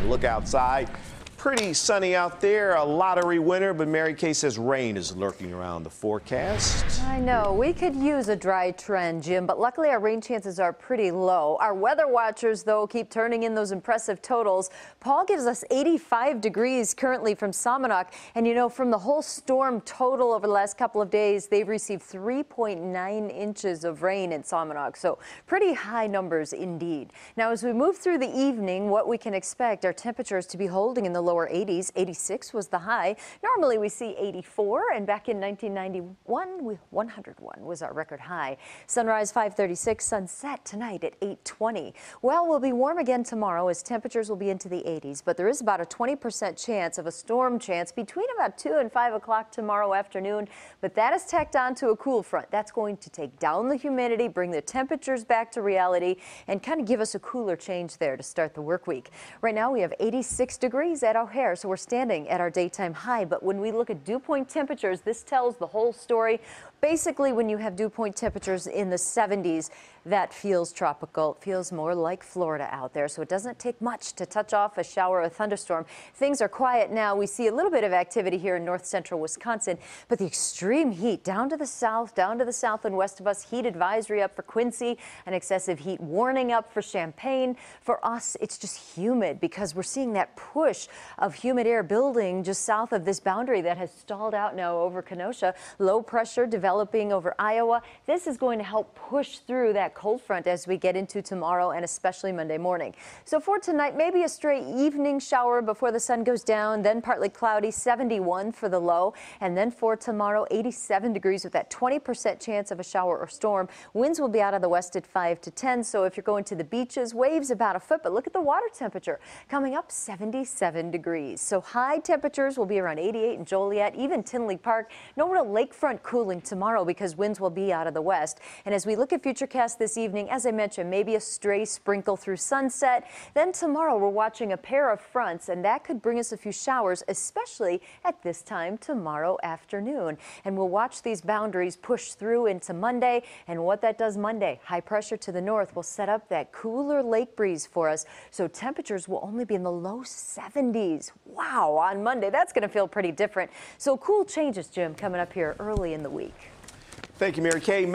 Look outside. Pretty sunny out there, a lottery winner, but Mary Kay says rain is lurking around the forecast. I know, we could use a dry trend, Jim, but luckily our rain chances are pretty low. Our weather watchers, though, keep turning in those impressive totals. Paul gives us 85 degrees currently from Salmonok, and you know, from the whole storm total over the last couple of days, they've received 3.9 inches of rain in Salmonok, so pretty high numbers indeed. Now, as we move through the evening, what we can expect are temperatures to be holding in the lower 80s. 86 was the high. Normally we see 84, and back in 1991, 101 was our record high. Sunrise 5:36, sunset tonight at 8:20. Well, we'll be warm again tomorrow as temperatures will be into the 80s, but there is about a 20% chance of a storm chance between about 2 and 5 o'clock tomorrow afternoon, but that is tacked on to a cool front. That's going to take down the humidity, bring the temperatures back to reality, and kind of give us a cooler change there to start the work week. Right now we have 86 degrees at O'Hare, so we're standing at our daytime high, but when we look at dew point temperatures, this tells the whole story. Basically, when you have dew point temperatures in the 70s, that feels tropical. It feels more like Florida out there, so it doesn't take much to touch off a shower or a thunderstorm. Things are quiet now. We see a little bit of activity here in north central Wisconsin, but the extreme heat down to the south and west of us, heat advisory up for Quincy, an excessive heat warning up for Champaign. For us, it's just humid because we're seeing that push of humid air building just south of this boundary that has stalled out now over Kenosha. Low pressure developing over Iowa. This is going to help push through that cold front as we get into tomorrow and especially Monday morning. So for tonight, maybe a stray evening shower before the sun goes down, then partly cloudy, 71 for the low. And then for tomorrow, 87 degrees with that 20% chance of a shower or storm. Winds will be out of the west at 5 to 10. So if you're going to the beaches, waves about a foot, but look at the water temperature coming up 77 degrees. So high temperatures will be around 88 in Joliet, even Tinley Park. No real lakefront cooling tomorrow because winds will be out of the west. And as we look at futurecast this evening, as I mentioned, maybe a stray sprinkle through sunset. Then tomorrow we're watching a pair of fronts, and that could bring us a few showers, especially at this time tomorrow afternoon. And we'll watch these boundaries push through into Monday. And what that does Monday, high pressure to the north will set up that cooler lake breeze for us. So temperatures will only be in the low 70s. Wow, on Monday, that's going to feel pretty different. So cool changes, Jim, coming up here early in the week. Thank you, Mary Kay.